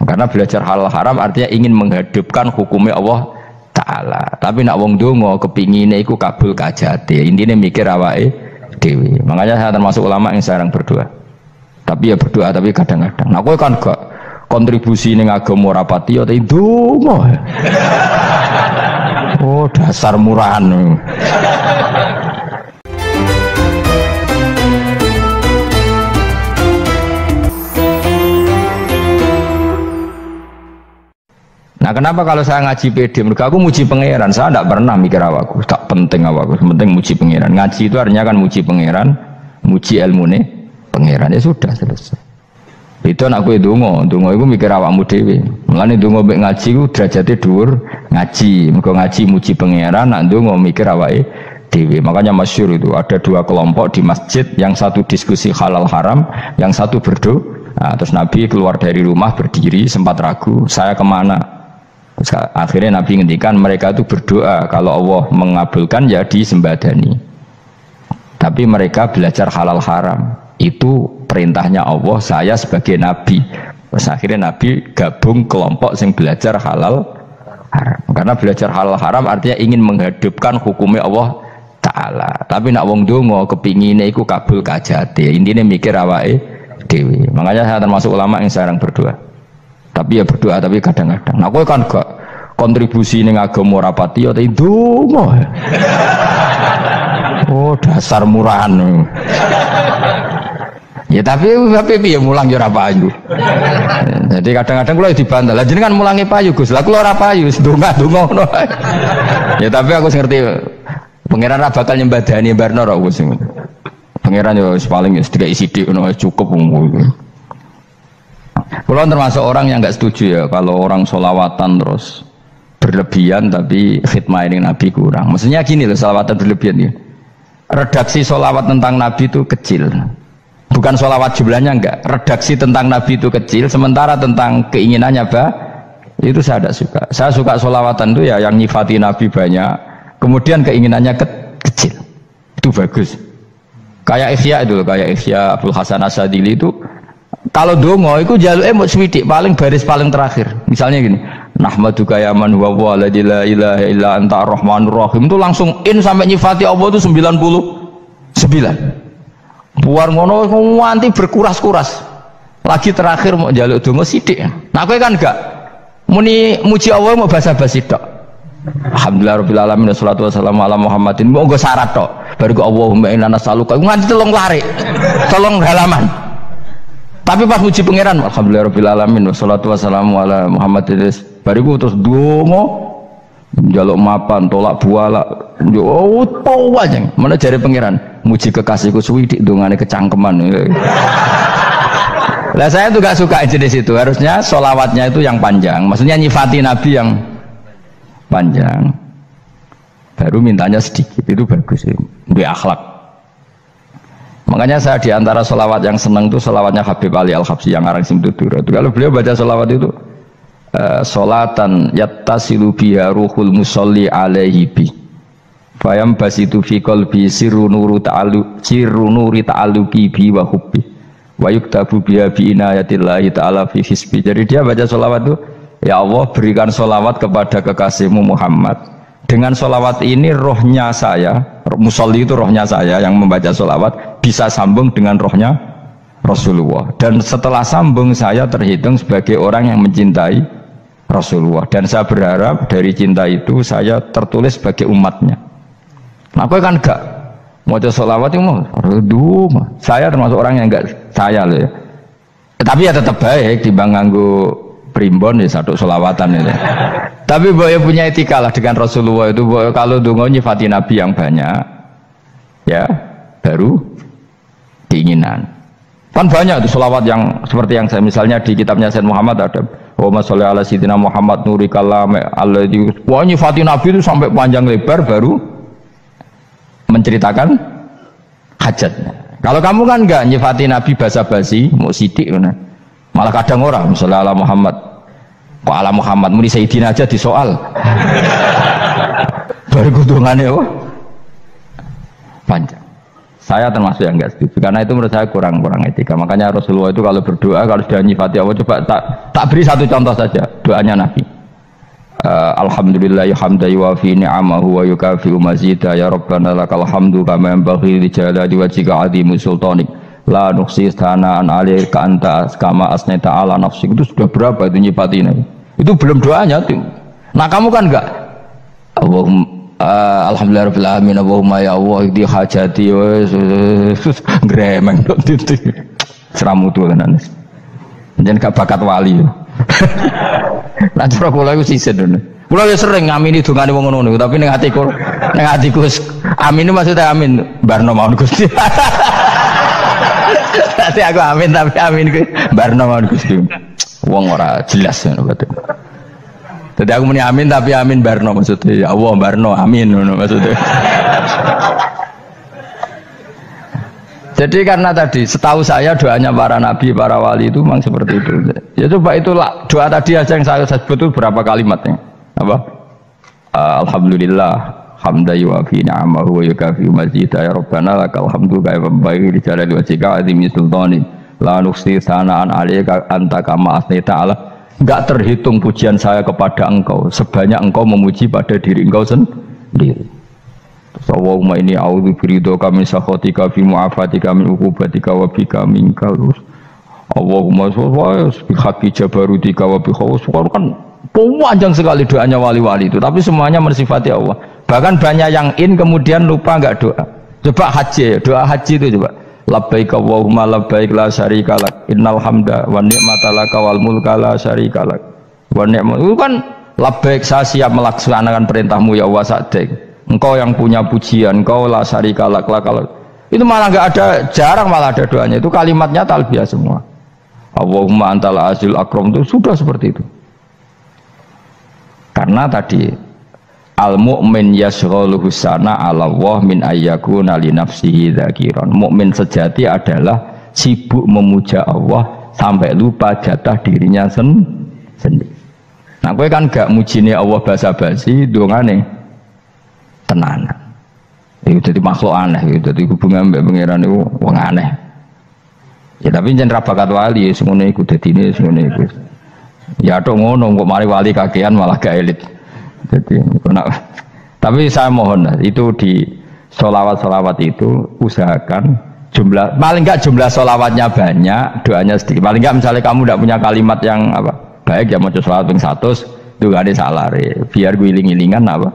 Karena belajar halal haram artinya ingin menghidupkan hukumnya Allah Ta'ala. Tapi nak wong donga kepingine iku kabul kajate. Intine mikir awake dhewe. Makanya saya termasuk ulama yang jarang berdoa. Tapi ya berdoa tapi kadang-kadang. Nah kowe kan gak kontribusi ning agama ora pati ya ndonga. Oh dasar murahan. Nah kenapa kalau saya ngaji PD, mereka aku muji pangeran, saya tidak pernah mikir awakku, tak penting awakku, penting muji pangeran. Ngaji itu artinya kan muji pangeran, muji ilmu nih pangeran, ya sudah selesai. Itu anakku itu dongo itu mikir awakmu dewi. Mulane dongo mek ngaji itu derajatnya dhuwur ngaji, mergo ngaji muji pangeran, nak dongo mikir awake dewi. Makanya masyhur itu ada dua kelompok di masjid, yang satu diskusi halal haram, yang satu berdoa. Nah, terus Nabi keluar dari rumah berdiri, sempat ragu, saya kemana? Terus akhirnya Nabi ngendikan mereka itu berdoa kalau Allah mengabulkan ya disembadani. Tapi mereka belajar halal haram. Itu perintahnya Allah, saya sebagai Nabi. Terus akhirnya Nabi gabung kelompok yang belajar halal haram. Karena belajar halal haram artinya ingin menghidupkan hukumnya Allah Ta'ala. Tapi nak wong donga kepingine iku kabul kajate. Intine mikir awake dhewe. Makanya saya termasuk ulama yang jarang berdoa. Tapi ya berdoa tapi kadang-kadang. Nah kowe kan gak kontribusi ning agama ora pati ya ndonga. Oh dasar murahan. Ya tapi piye mulang ya ora payu. Jadi kadang-kadang kula dibantah. Lah jenengan mulangi payu Gus. Lah kula ora payu, ndonga-ndonga ngono. Ya tapi aku ngerti pangeran ra bakal nyembadani barno ra Gus. Pangeran yo paling sedikit sithik ngono cukup umum. Kalau termasuk orang yang nggak setuju ya kalau orang sholawatan terus berlebihan tapi khidmah ini Nabi kurang. Maksudnya gini loh, sholawatan berlebihan ya. Redaksi sholawat tentang Nabi itu kecil, bukan sholawat jumlahnya enggak. Redaksi tentang Nabi itu kecil, sementara tentang keinginannya itu saya tidak suka. Saya suka sholawatan itu ya yang nyifati Nabi banyak, kemudian keinginannya kecil, itu bagus. Kayak Ihya itu loh, kayak Ihya Abdul Hasan Asadili itu. Kalau dongo itu jaluk mau swidik paling baris paling terakhir. Misalnya gini, nahmaduka ya man huwa wa la ilaha illa anta ar-rahmanur rahim, itu langsung in sampai nyifati Allah itu 99. Buar ngono nganti berkuras-kuras. Lagi terakhir mau jaluk dongo sithik. Nah kowe kan enggak muni muji Allah mau basa-basi tok. Alhamdulillah rabbil alamin wassalatu wassalamu ala Muhammadin. Mau nggo syarat tok. Baru ke Allahumma inna nas'aluka nganti telung lari. Telung halaman. Tapi pas muji pangeran, alhamdulillah rabbil alamin wassalatu wassalamu ala Muhammadin. Bariku terus dongo njaluk mapan, tolak buala. Yo tau aja. Mana jare pangeran, muji kekasihku suwidik dongane kecangkeman. Lah saya tuh gak suka jenis itu. Harusnya sholawatnya itu yang panjang. Maksudnya nyifati Nabi yang panjang. Baru mintanya sedikit, itu bagus ya. Di akhlak. Makanya saya diantara sholawat yang senang itu sholawatnya Habib Ali Al-Habsyi yang arang Simtudur. Kalau beliau baca sholawat itu sholatan yattasilu biha ruhul musolli alaihi bi fayam basitu fi qalbi sirru nuri ta'alluqi bi wa hubbi wa yuktabu biha bi inayatillahi ta'ala fi hisbi. Jadi dia baca sholawat itu, ya Allah berikan sholawat kepada kekasihmu Muhammad. Dengan sholawat ini rohnya saya, musolli itu rohnya saya yang membaca sholawat bisa sambung dengan rohnya Rasulullah, dan setelah sambung saya terhitung sebagai orang yang mencintai Rasulullah, dan saya berharap dari cinta itu saya tertulis sebagai umatnya. Nah aku kan enggak mau sholawat itu mau saya termasuk orang yang enggak saya loh ya. Tapi ya tetap baik dibanding nganggo primbon ya satu sholawatan itu. Tapi boleh punya etika lah dengan Rasulullah itu. Kalau dongo nyifati Nabi yang banyak ya baru keinginan. Kan banyak itu sholawat yang seperti yang saya misalnya di kitabnya Sayyid Muhammad ada Allahumma sholli ala sayyidina Muhammad nuri kalam alladzi. Wah nyifati Nabi itu sampai panjang lebar baru menceritakan hajatnya. Kalau kamu kan enggak nyifati Nabi basa-basi mau sidik mana. Malah kadang orang misalnya ala Muhammad, kok ala Muhammad muni sayyidina aja disoal. Baru kudungannya panjang. Saya termasuk yang enggak setuju karena itu menurut saya kurang etika. Makanya Rasulullah itu kalau berdoa kalau sudah nyifati Allah, coba tak beri satu contoh saja doanya Nabi. Alhamdulillah hamdan yuwafi ni'amahu wa yukafi'u mazida ya rabbana lakal hamdu kama yanbaghi li jalali wajhika 'azimi sultanik la nuqsi sana'an 'alaika anta kama asnaita 'ala nafsik. Itu sudah berapa itu nyifatinya? Itu belum doanya tuh. Nah kamu kan enggak Allahumma alhamdulillah rabbil alamin Allahumma ya Allah di hajati gremeng titik seramutu tenan. Jangan gak bakat wali. Lah cara kula iku sisen ngono. Kula ya sering ngamini dongane wong ngono tapi ning atiku amin maksudnya amin barno mawon Gusti. Dadi aku amin tapi amin ku barno mawon Gusti. Wong ora jelas ngono betul. Jadi aku muni amin tapi amin barno maksudnya ya Allah barno amin maksudnya. Jadi karena tadi setahu saya doanya para nabi, para wali itu memang seperti itu. Ya coba itulah doa tadi aja yang saya sebut itu berapa kalimatnya? Apa? Alhamdulillah hamdan yuwafi ni'amahu wa yukafi'u mazida ya rabbana lakal hamdu kama yanbaghi li jalali wajhika 'azimi sultanik la nuqsi sana'an 'alaika anta kama asnaita 'ala. Enggak terhitung pujian saya kepada engkau sebanyak engkau memuji pada diri engkau sendiri. Allahumma inni a'udzu biridhoka min sakhatika fi mu'afatika min uqubatika wa bika minka. Allahumma sholli bi haqqi jabarutika wa bi khawfika. Kan panjang sekali doanya wali-wali itu, tapi semuanya mensifati Allah. Bahkan banyak yang kemudian lupa enggak doa. Coba haji, doa haji itu coba. Labbaik Allahumma labbaik la syarika lak innal hamda wa ni'mata laka wal mulka la syarika lak wa ni'mat. Itu kan labbaik saya siap melaksanakan perintahmu ya Allah sa'dik. Engkau yang punya pujian, engkau la syarika lak lakal. Itu malah enggak ada, jarang malah ada doanya. Itu kalimatnya talbiyah semua. Allahumma antal azil akram itu sudah seperti itu. Karena tadi al mu'min yashghaluhu sana 'ala Allah min ayyakuna li nafsihi dzakiran. Mukmin sejati adalah sibuk memuja Allah sampai lupa jatah dirinya sendiri. Nah, kowe kan gak mujine Allah basa-basi, dongane tenanan. Itu jadi makhluk aneh, itu jadi hubungan mbek pangeran itu wong aneh. Ya tapi jen ra bakat wali semono iku dadine semono iku. Ya tok ngono kok mari wali kakean malah gak elit. Jadi tapi saya mohon itu di sholawat itu usahakan jumlah paling enggak jumlah sholawatnya banyak, doanya sedikit. Paling enggak misalnya kamu tidak punya kalimat yang apa baik ya mau sholawat ping 100 itu gak ada salah biar gue iling-ilingan apa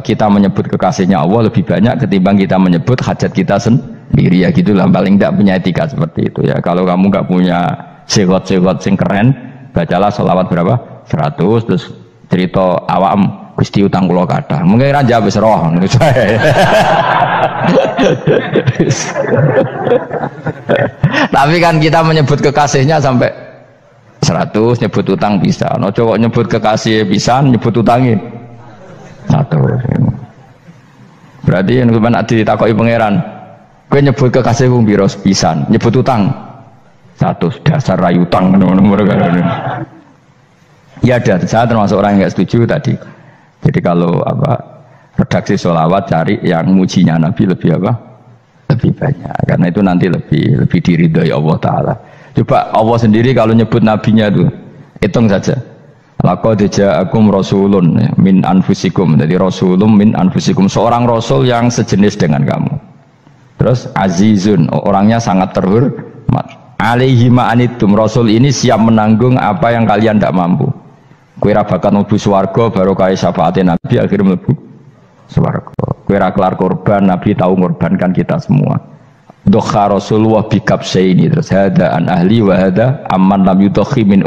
kita menyebut kekasihnya Allah lebih banyak ketimbang kita menyebut hajat kita sendiri ya gitulah. Paling enggak punya etika seperti itu ya. Kalau kamu enggak punya segot-segot sing keren, bacalah sholawat berapa 100 terus cerita awam Gusti utang kula kathah. Mungkin raja wis roh ngono saya. Tapi kan kita menyebut kekasihnya sampai 100, nyebut utang bisa. No cowok nyebut kekasih bisa, nyebut utangnya 100. Berarti yang nak ditakoki pangeran, kowe nyebut kekasih wong pira pisan, nyebut utang 100 dasar rayu utang ngono-ngono. Ya ada, saya termasuk orang yang nggak setuju tadi. Jadi kalau apa redaksi sholawat cari yang mujinya Nabi lebih apa? Lebih banyak. Karena itu nanti lebih diridhoi Allah Taala. Coba Allah sendiri kalau nyebut nabinya itu hitung saja. Laqad ja'akum rasulun min anfusikum. Jadi rasulun min anfusikum, seorang rasul yang sejenis dengan kamu. Terus azizun, orangnya sangat terhormat. Alaihi ma'anitum, rasul ini siap menanggung apa yang kalian tidak mampu. Kowe ra bakat mlebu swarga baru kaya syafaate Nabi akhirnya mlebu swarga. Kowe ra kelar korban, Nabi tahu mengorbankan kita semua. Dokha Rasulullah bikabsaini, terus hada an ahli wa hada amman lam yudokhi min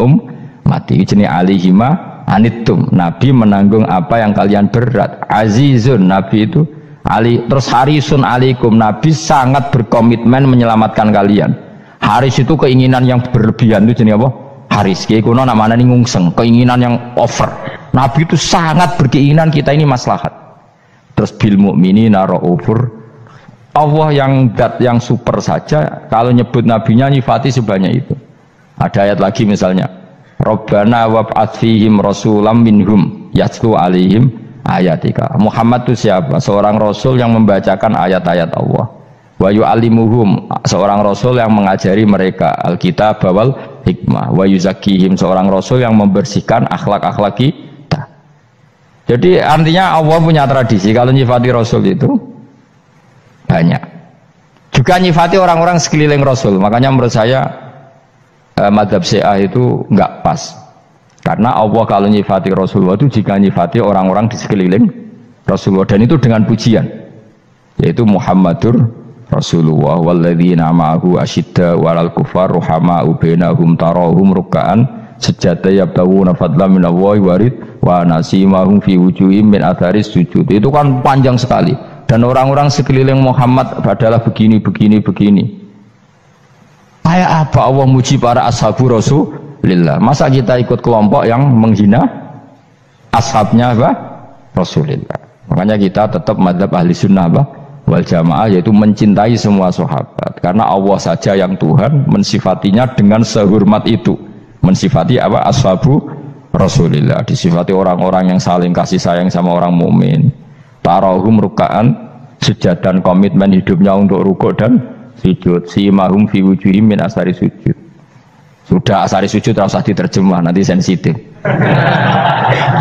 mati. Jenenge alihima anittum, Nabi menanggung apa yang kalian berat. Azizun, Nabi itu ali, terus harisun alaikum, Nabi sangat berkomitmen menyelamatkan kalian. Haris itu keinginan yang berlebihan itu jenenge apa? Haris, kiai kuno namanya ini ngungseng, keinginan yang over. Nabi itu sangat berkeinginan kita ini maslahat. Terus bil mu'minina raufur, Allah yang dat yang super saja kalau nyebut nabinya nyifati sebanyak itu. Ada ayat lagi misalnya, Rabbana wab'ats fihim rasulam minhum yatlu alaihim ayatika. Muhammad itu siapa? Seorang rasul yang membacakan ayat-ayat Allah. Wa yu'allimuhum, seorang rasul yang mengajari mereka alkitab wal hikmah. Wa yuzakkihim, seorang rasul yang membersihkan akhlak-akhlak kita. Jadi artinya Allah punya tradisi kalau nyifati rasul itu banyak. Juga nyifati orang-orang sekeliling rasul. Makanya menurut saya madzhab Syiah itu enggak pas. Karena Allah kalau nyifati Rasulullah itu jika nyifati orang-orang di sekeliling Rasulullah, dan itu dengan pujian, yaitu Muhammadur Rasulullah walladzina ma'ahu asyidda walal kufar ruhama'u bainahum tarahum ruk'an sujada yabtawuna fadlan minallahi warid wa nasimahum fi wujuhim min atharis sujud. Itu kan panjang sekali, dan orang-orang sekeliling Muhammad adalah begini. Kayak apa Allah muji para ashabu Rasulillah? Masa kita ikut kelompok yang menghina ashabnya apa? Rasulillah. Makanya kita tetap madzhab ahli sunnah apa? Wal jamaah, yaitu mencintai semua sahabat, karena Allah saja yang Tuhan mensifatinya dengan sehormat itu, mensifati apa? Ashabu Rasulillah, disifati orang-orang yang saling kasih sayang sama orang mukmin. Tarahum ruk'an, sujud dan komitmen hidupnya untuk rukuk dan sujud. Simahum fi wujuhim min asari sujud. Sudah asari sujud tidak usah diterjemah, nanti sensitif.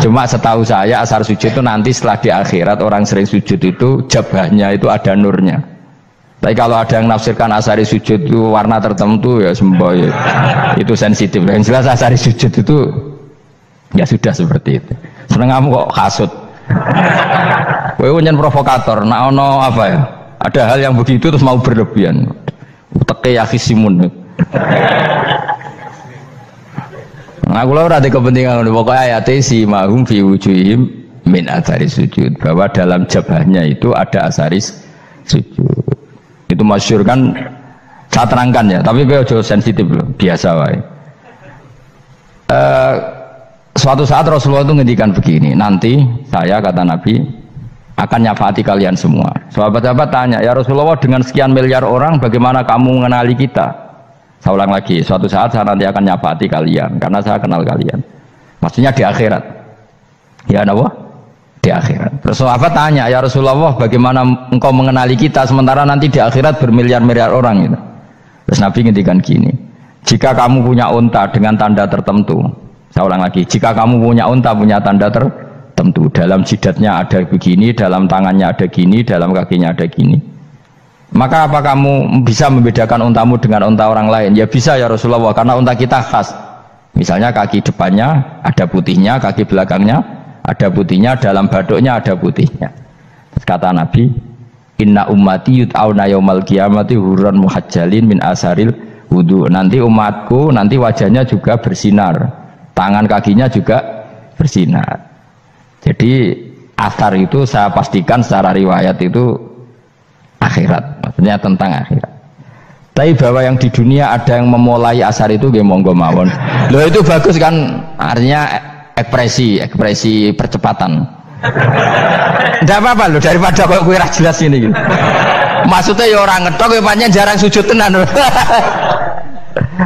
Cuma setahu saya asar sujud itu nanti setelah di akhirat orang sering sujud itu jabahnya itu ada nurnya. Tapi kalau ada yang nafsirkan asari sujud itu warna tertentu ya semboy, itu sensitif. Yang jelas asari sujud itu ya sudah seperti itu. Seneng kamu kok kasut. Kowe nyen provokator, nak ono apa ya? Ada hal yang begitu terus mau berlebihan. Teke yakisimun. Nah, kalau ora ada kepentingan pokoknya ayat si mahum fi wujuhim min atharis sujud, bahwa dalam jabahnya itu ada asaris sujud. Itu masyhur kan, saya terangkan ya, tapi gue jauh sensitif loh, biasa wae. Suatu saat Rasulullah itu ngendikan begini, nanti saya kata Nabi akan nyafaati kalian semua. Sahabat-sahabat tanya, ya Rasulullah dengan sekian miliar orang bagaimana kamu mengenali kita? Saya ulang lagi, suatu saat saya nanti akan nyafaati kalian karena saya kenal kalian. Maksudnya di akhirat. Ya Allah, di akhirat. Terus sahabat tanya, ya Rasulullah bagaimana engkau mengenali kita sementara nanti di akhirat bermiliar-miliar orang gitu. Terus Nabi ngendikan gini, jika kamu punya unta dengan tanda tertentu, saya ulang lagi, jika kamu punya unta punya tanda tertentu, dalam jidatnya ada begini, dalam tangannya ada gini, dalam kakinya ada gini, maka apa kamu bisa membedakan untamu dengan unta orang lain? Ya bisa ya Rasulullah, karena unta kita khas. Misalnya kaki depannya ada putihnya, kaki belakangnya ada putihnya, dalam baduknya ada putihnya. Kata Nabi, inna ummati yut'auna yaumal qiyamati hurran muhajjalin min asaril wudu. Nanti umatku nanti wajahnya juga bersinar, tangan kakinya juga bersinar. Jadi asar itu saya pastikan secara riwayat itu akhirat, maksudnya tentang akhirat. Tapi bahwa yang di dunia ada yang memulai asar itu gak monggo mawon. Loh itu bagus kan, artinya ekspresi percepatan. Tidak apa-apa loh, daripada kok gue jelas ini gitu. Maksudnya ya orang ngetok ya panjang jarang sujud tenan.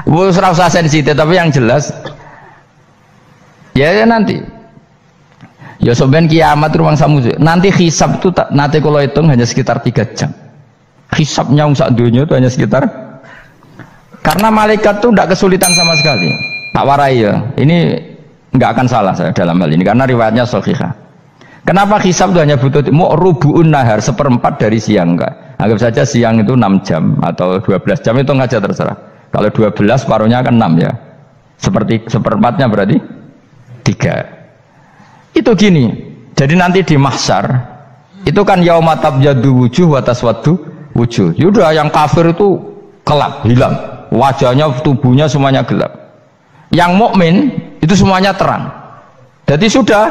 Wes ora usah sensitif, tapi yang jelas ya nanti ya sampean kiamat ruang samu. Nanti hisab itu nanti kalau hitung hanya sekitar 3 jam. Hisabnya sak dunia itu hanya sekitar, karena malaikat itu tidak kesulitan sama sekali. Tak warai ya, ini nggak akan salah saya dalam hal ini karena riwayatnya sahihah. Kenapa hisab itu hanya butuh rubu'un nahar, 1/4 dari siang? Enggak, anggap saja siang itu 6 jam atau 12 jam, itu aja terserah. Kalau 12 paruhnya kan 6 ya, seperti 1/4-nya berarti 3. Itu gini, jadi nanti di mahsyar itu kan yauma tabyaddu wujuh wa taswaddu wujuh. Yaudah yang kafir itu gelap, hilang, wajahnya, tubuhnya semuanya gelap. Yang mukmin itu semuanya terang. Jadi sudah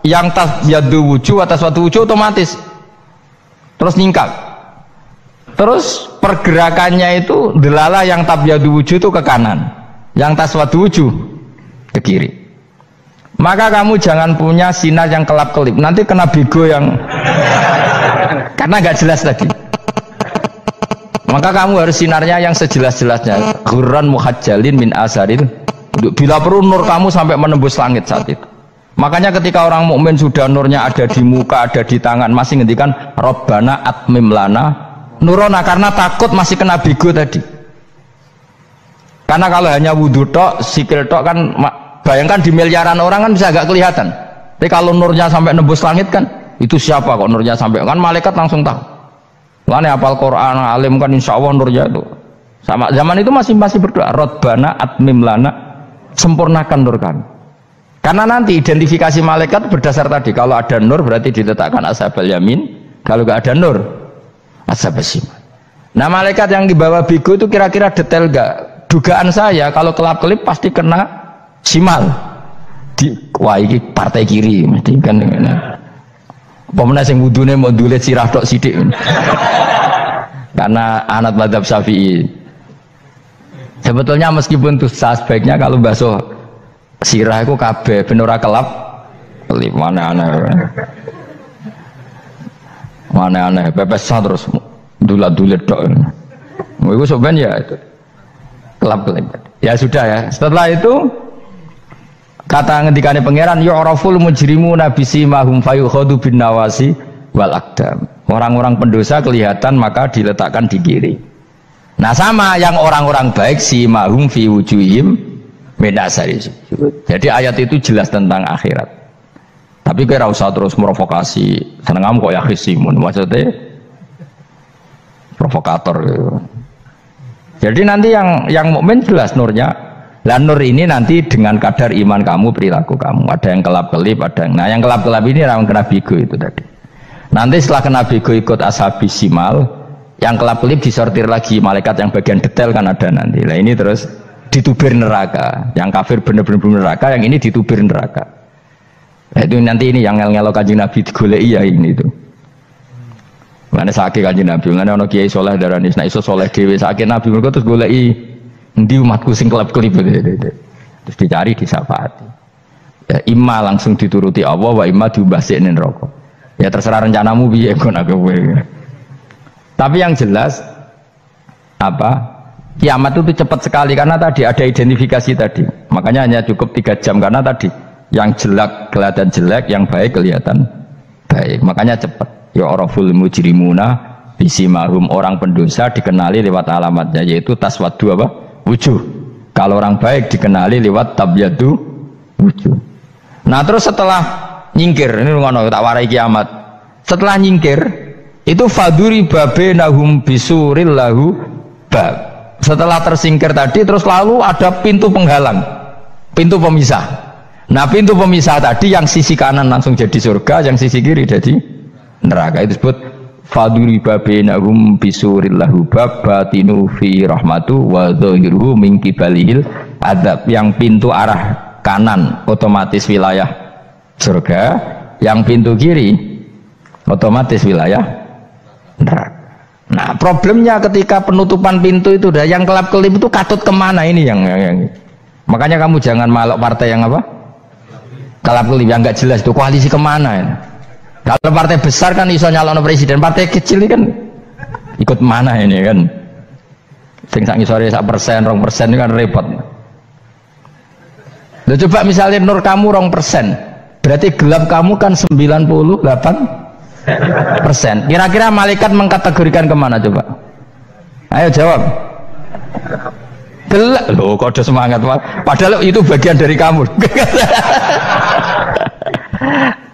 yang tabyaddu wujuh wa taswaddu wujuh otomatis terus nyingkap. Terus pergerakannya itu delala yang tabyaddu wujuh itu ke kanan, yang taswaddu wujuh ke kiri. Maka kamu jangan punya sinar yang kelap-kelip, nanti kena bego yang karena nggak jelas tadi. Maka kamu harus sinarnya yang sejelas-jelasnya, ghurran muhajjalin min asaril. Bila perlu nur kamu sampai menembus langit saat itu. Makanya ketika orang mukmin sudah nurnya ada di muka, ada di tangan, masih ngendikan Rabbana atmim lana nurona karena takut masih kena bigo tadi. Karena kalau hanya wudhu tok, sikil tok kan, bayangkan di miliaran orang kan bisa agak kelihatan. Tapi kalau nurnya sampai nembus langit kan, itu siapa kok nurnya sampai, kan malaikat langsung tahu. Lane hafal Quran, alim kan insya Allah nurnya itu. Sama zaman itu masih berdoa, Rabbana atmim lana, sempurnakan nur kami. Karena nanti identifikasi malaikat berdasar tadi, kalau ada nur berarti diletakkan ashabal yamin, kalau nggak ada nur ashabal shimal. Nah malaikat yang dibawa bigo itu kira-kira detail nggak? Dugaan saya kalau kelap-kelip pasti kena simal. Wah ini partai kiri mesti kan. Pemenang yang wudhunya mau dulet sirah tok sidik. Karena anak madzhab Syafi'i. Sebetulnya meskipun itu sebaiknya kalau basuh sirah itu kabeh ben ora kelap kelip mana aneh pepesan terus dulat-dulit tok. Itu sebenarnya ya itu kelap-kelip. Ya sudah ya. Setelah itu kata ngendikane pangeran yu'raful mujrimuna bisimahum fayukhadu bin nawasi wal aqdam. Orang-orang pendosa kelihatan maka diletakkan di kiri. Nah sama yang orang-orang baik simahum fi wujuhim min asari sujud. Jadi ayat itu jelas tentang akhirat. Tapi kira usah terus merovokasi. Seneng kamu kok ya khisimun maksudnya provokator gitu. Jadi nanti yang mukmin jelas nurnya. Lah nur ini nanti dengan kadar iman kamu, perilaku kamu. Ada yang kelap-kelip, ada yang. Nah yang kelap-kelip ini yang kena bigo itu tadi. Nanti setelah kena bigo ikut ashabi simal, yang kelap-kelip disortir lagi malaikat yang bagian detail kan ada nanti. Nah ini terus ditubir neraka. Yang kafir bener-bener neraka, yang ini ditubir neraka. Nah, itu nanti ini yang ngel-ngelo Kanjeng Nabi digoleki ya ini itu. Mana sakit Kanjeng Nabi, mana ono kiai soleh darani nek iso soleh dhewe sakit Nabi mergo terus goleki endi umatku sing kelep-kelip terus dicari disyafaati. Ya imma langsung dituruti Allah wa imma diubasikne neraka. Ya terserah rencanamu piye kon aku kowe. Tapi yang jelas apa? Kiamat itu cepat sekali karena tadi ada identifikasi tadi. Makanya hanya cukup 3 jam karena tadi yang jelek kelihatan jelek, yang baik kelihatan baik. Makanya cepat. Ya oraful mujrimuna bisimahum, orang pendosa dikenali lewat alamatnya yaitu taswaddu apa? Wujuh. Kalau orang baik dikenali lewat tabyadu wujuh. Nah terus setelah nyingkir, ini ngono tak warai kiamat. Setelah nyingkir itu faduri babenahum bisuril lahu bab. Setelah tersingkir tadi terus lalu ada pintu penghalang, pintu pemisah. Nah pintu pemisah tadi yang sisi kanan langsung jadi surga, yang sisi kiri jadi neraka. Itu disebut faduri babenahum bisuril lahu bab batinu fi rahmatu wa dhahiruhu min qibalihil adab. Yang pintu arah kanan otomatis wilayah surga, yang pintu kiri otomatis wilayah neraka. Nah problemnya ketika penutupan pintu itu dah yang kelap-kelip itu katut kemana ini yang makanya kamu jangan malok partai yang apa kelap-kelip yang nggak jelas itu koalisi kemana ya. Kalau partai besar kan iso nyalon presiden, partai kecil ini kan ikut mana ini kan sing sak ngisore 1%, 2% ini kan repot. Loh, coba misalnya nur kamu 2%, berarti gelap kamu kan 98%. Kira-kira malaikat mengkategorikan kemana coba? Ayo jawab. Gelap. Loh kode semangat padahal itu bagian dari kamu.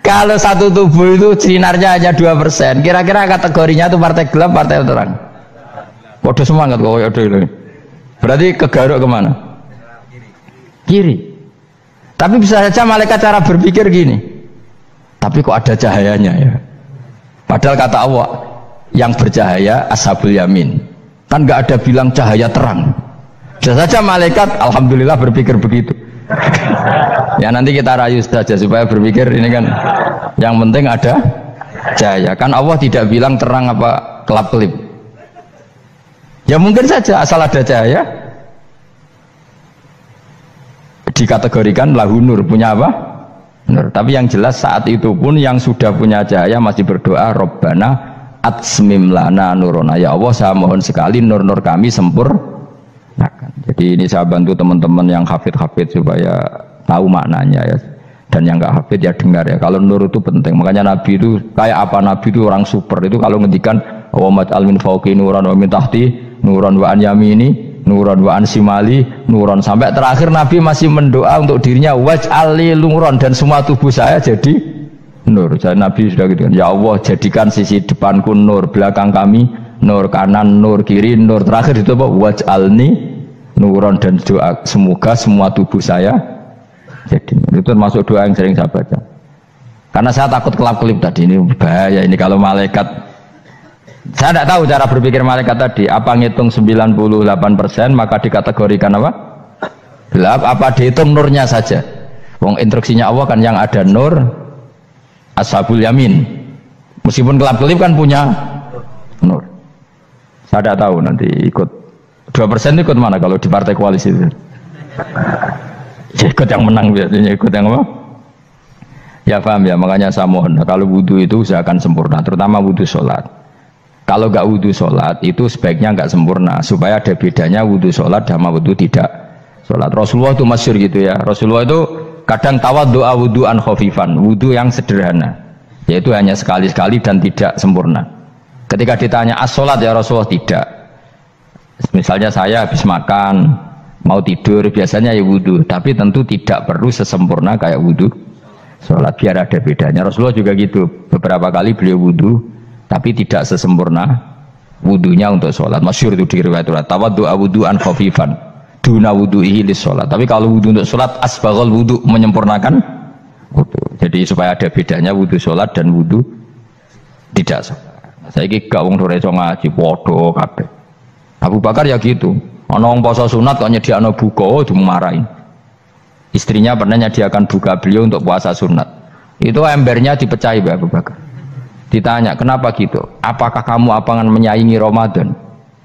Kalau satu tubuh itu sinarnya hanya 2%, kira-kira kategorinya itu partai gelap, partai terang. Kode semangat kok ini. Berarti kegaruk kemana? Kiri. Tapi bisa saja malaikat cara berpikir gini. Tapi kok ada cahayanya ya? Padahal kata Allah yang bercahaya ashabul yamin. Kan nggak ada bilang cahaya terang. Bisa saja malaikat alhamdulillah berpikir begitu. Ya nanti kita rayu saja supaya berpikir ini kan yang penting ada cahaya. Kan Allah tidak bilang terang apa kelap-kelip. Ya mungkin saja asal ada cahaya dikategorikan lahu nur, punya apa? Nur. Tapi yang jelas saat itu pun yang sudah punya cahaya masih berdoa Rabbana atsmim lana nurona, ya Allah saya mohon sekali nur-nur kami sempurnakan. Jadi ini saya bantu teman-teman yang hafid-hafid supaya tahu maknanya ya, dan yang nggak hafid ya dengar ya. Kalau nur itu penting, makanya Nabi itu kayak apa? Nabi itu orang super itu kalau ngendikan wa mat'al min fawqi nuran wa min tahti nuran wa an yamini nuran wa an simali nuran, sampai terakhir Nabi masih mendoa untuk dirinya waj'al li nuran, dan semua tubuh saya jadi nur. Jadi Nabi sudah gitu kan, ya Allah jadikan sisi depanku nur, belakang kami nur, kanan nur, kiri nur, terakhir itu apa? Waj'alni nuran, dan doa semoga semua tubuh saya jadi nur. Itu termasuk doa yang sering saya baca. Karena saya takut kelap-kelip tadi, ini bahaya ini kalau malaikat. Saya tidak tahu cara berpikir malaikat tadi, apa ngitung 98% maka dikategorikan apa? Gelap, apa dihitung nurnya saja? Wong instruksinya Allah kan yang ada nur ashabul yamin. Meskipun kelap-kelip kan punya nur. Saya tidak tahu nanti ikut 2% ikut mana kalau di partai koalisi itu. Ya, ikut yang menang biasanya, ikut yang apa? Ya paham ya, makanya saya mohon kalau wudhu itu usahakan sempurna, terutama wudhu sholat. Kalau nggak wudhu sholat itu sebaiknya nggak sempurna, supaya ada bedanya wudhu sholat sama wudhu tidak sholat. Rasulullah itu masyhur gitu ya, Rasulullah itu kadang tawaddu'a wudhu'an khafifan, wudhu yang sederhana, yaitu hanya sekali-sekali dan tidak sempurna. Ketika ditanya as-sholat ya Rasulullah, tidak. Misalnya saya habis makan mau tidur biasanya ya wudhu, tapi tentu tidak perlu sesempurna kayak wudhu sholat, biar ada bedanya. Rasulullah juga gitu, beberapa kali beliau wudhu tapi tidak sesempurna wudhunya untuk sholat. Masyhur itu di riwayat tawaddu'a wudhu'an khafifan duna wudhu'ihi lis sholat. Tapi kalau wudhu untuk sholat asbaghal wudhu, menyempurnakan wudhu. Jadi supaya ada bedanya wudhu sholat dan wudhu tidak sholat. Saya gak wong sore ngaji podo kabeh. Abu Bakar ya gitu, ana wong poso sunat kok nyediakno buka dimarahin. Istrinya pernah nyediakan buka beliau untuk puasa sunat. Itu embernya dipecahi Abu Bakar. Ditanya, kenapa gitu? Apakah kamu akan menyaingi Ramadan?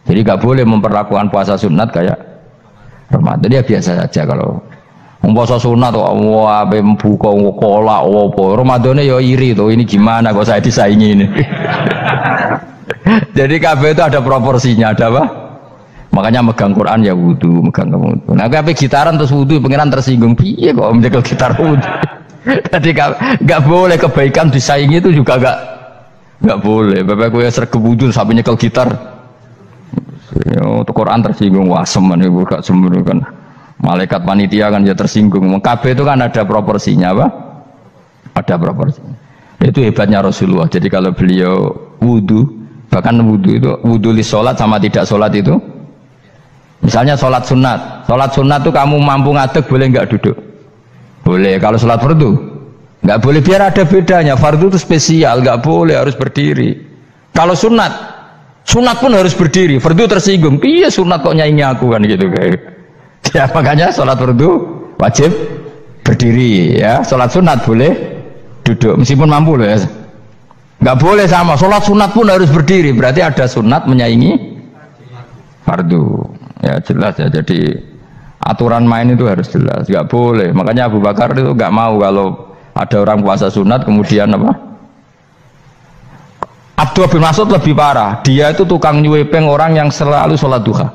Jadi gak boleh memperlakukan puasa sunat kayak Ramadan. Dia biasa saja kalau puasa sunat wah buka kolak apa. Ramadannya ya iri tuh, ini gimana kok saya disaingi ini. Jadi kabeh itu ada proporsinya, ada apa? Makanya megang Quran ya wudhu, megang wudhu. Nah kabeh gitaran terus wudhu, pengiran tersinggung. Piye kok menjegal gitar wudhu? Jadi nggak boleh kebaikan disaingi, itu juga nggak boleh. Bapak gue sergap wudhu sampai nyekel gitar. Untuk Quran tersinggung, wah semen ibu gak semen kan. Malaikat panitia kan ya tersinggung. Kabeh itu kan ada proporsinya, apa? Ada proporsinya. Itu hebatnya Rasulullah. Jadi kalau beliau wudhu, bahkan wudhu itu wudhu li sholat sama tidak sholat itu. Misalnya sholat sunat itu kamu mampu ngadeg boleh nggak duduk? Boleh. Kalau sholat fardu nggak boleh, biar ada bedanya. Fardu itu spesial, nggak boleh, harus berdiri. Kalau sunat pun harus berdiri. Fardu tersinggung, iya sunat kok nyaingi aku kan gitu kayak. Ya makanya sholat fardu wajib berdiri ya. Sholat sunat boleh duduk meskipun mampu loh ya. Nggak boleh sama. Sholat sunat pun harus berdiri. Berarti ada sunat menyaingi fardu. Ya jelas ya, jadi aturan main itu harus jelas, nggak boleh. Makanya Abu Bakar itu nggak mau kalau ada orang puasa sunat kemudian apa? Abdullah bin Mas'ud lebih parah, dia itu tukang nyuwepeng orang yang selalu sholat duha.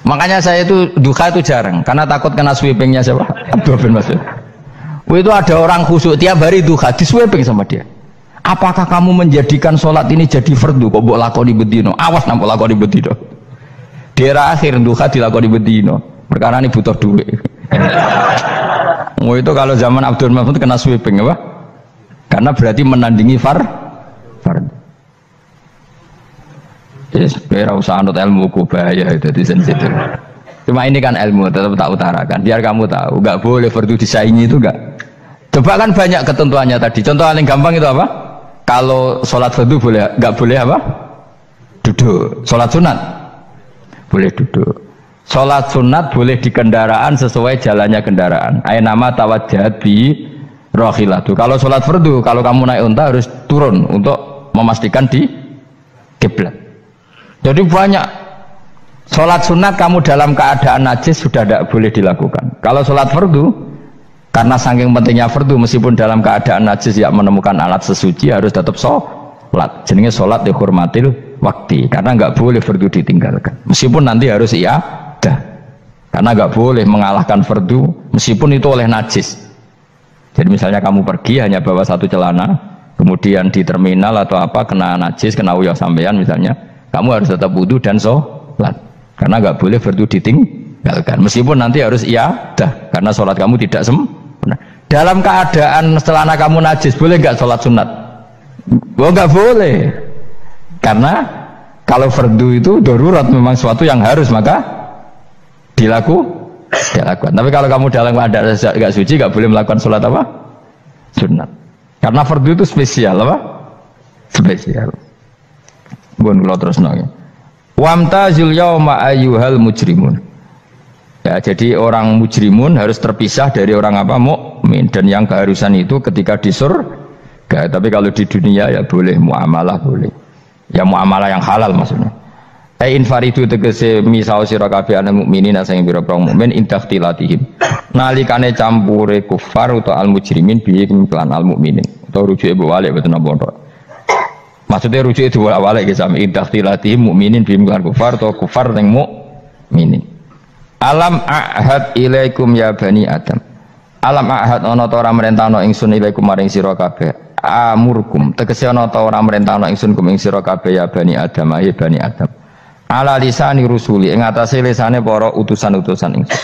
Makanya saya itu duha itu jarang, karena takut kena sweepingnya siapa? Abdullah bin Mas'ud. Itu ada orang khusyuk tiap hari duha, diswepeng sama dia. Apakah kamu menjadikan sholat ini jadi fardu? Kok mbok lakoni bedino? Awas nampak lakoni bedino. Daerah akhir duha dilakoni bedino. Perkara ini butuh duit. Itu kalau zaman Abdul Mahmud kena sweeping apa? Karena berarti menandingi fardu. Yes, biar usah anut ilmu ku bahaya itu di sensitif. Cuma ini kan ilmu, tetap tak utarakan. Biar kamu tahu, nggak boleh fardu disaingi itu nggak. Coba kan banyak ketentuannya tadi. Contoh paling gampang itu apa? Kalau sholat fardu boleh, nggak boleh apa? Duduk. Sholat sunat boleh duduk. Sholat sunat boleh di kendaraan sesuai jalannya kendaraan. Nama tawajjahat bi rohilatu. Kalau sholat fardu, kalau kamu naik unta harus turun untuk memastikan di kiblat. Jadi banyak sholat sunat kamu dalam keadaan najis sudah tidak boleh dilakukan. Kalau sholat fardu, karena saking pentingnya fardu, meskipun dalam keadaan najis ya menemukan alat sesuci harus tetap sholat. Jenenge sholat dihormatil waktu, karena nggak boleh fardu ditinggalkan. Meskipun nanti harus iadah, karena nggak boleh mengalahkan fardu meskipun itu oleh najis. Jadi misalnya kamu pergi hanya bawa satu celana, kemudian di terminal atau apa kena najis, kena uyah sampean misalnya, kamu harus tetap wudu dan sholat, karena nggak boleh fardu ditinggalkan, meskipun nanti harus iyadah karena sholat kamu tidak sempurna. Dalam keadaan setelah kamu najis, boleh nggak sholat sunat? Oh, nggak boleh, karena kalau fardu itu darurat, memang suatu yang harus, maka dilakukan. Tapi kalau kamu dalam keadaan nggak suci, nggak boleh melakukan sholat apa? Sunat. Karena fardu itu spesial apa? Spesial. Bun kalau terus nanya. Wamtazul yauma ayyuhal mujrimun. Ya, jadi orang mujrimun harus terpisah dari orang apa? Mukmin. Dan yang keharusan itu ketika di surga. Tapi kalau di dunia ya boleh muamalah, boleh. Ya muamalah yang halal maksudnya. Infaridu tegese misau sira kabeh ana mukminin sing pira-pira mukmin indahtilatihim. Nalikane campure kufar utawa al mujrimin bi iklan al mukminin. Atau rujuke balik boten apa-apa. Maksudnya rujuke diwalik ge sami indahtilatihim mukminin bi iklan kufar atau kufar ning mukminin. Alam ahad ilaikum ya bani Adam. Alam ahad ana ta ora merentano ingsun ilaikum maring sira kabeh. Amurkum tegese ana ta ora merentano ingsun kum ing sira kabeh ya bani Adam ya bani Adam. Ala lisani rusuli ing atase lisane para utusan-utusan ingsun.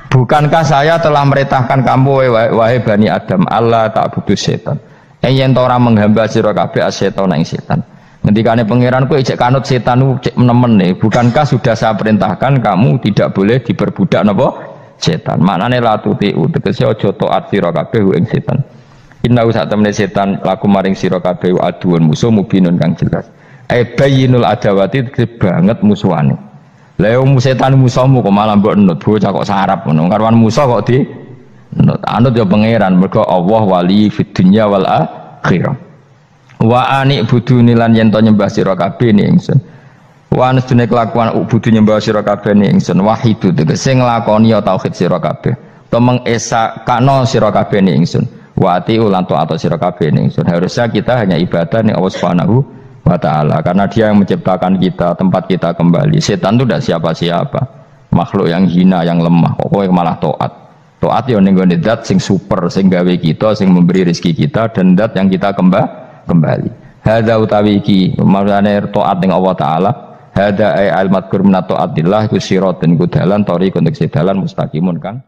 Bukankah saya telah merintahkan kamu wahai Bani Adam Allah ta'budu setan. Yen ora menghamba sira kabeh setan ing setan. Ngendikane pangeran kowe ijek kanut setan cek nemen nih. Bukankah sudah saya perintahkan kamu tidak boleh diperbudak napa setan. Maknane la tutiu tegese aja taat sira kabeh ing setan. Inna sak temene setan laku maring sira kabeh aduun musuh mubinun kang jelas. Bayinul adawati banget musuhane. Lah setan musuhmu kok malah mbok nut, bocah kok sarap ngono. Karwan musuh kok di nut. Anut ya pangeran, mergo Allah wali fid dunya wal akhirah. Wa ani buduni lan yen to nyembah sira kabeh ni ingsun. Wa anstune kelakuan budu nyembah sira kabeh ni ingsun wahidu tegese nglakoni tauhid sira kabeh. To mengesakno sira kabeh ni ingsun. Wa ati ulan to atau sira kabeh ni ingsun. Harusnya kita hanya ibadah ning Allah Subhanahu wa ta'ala, karena dia yang menciptakan kita, tempat kita kembali. Setan itu tidak siapa-siapa, makhluk yang hina, yang lemah. Pokoknya malah taat ya ning gone zat sing super, sing gawe kita, sing memberi rezeki kita, dan zat yang kita kembali. Hadza utawi iki maknane taat ning Allah taala. Hadza ay al madkur min taatillah ku siratun ku dalan tariqun untuk sedalan mustaqimun kan.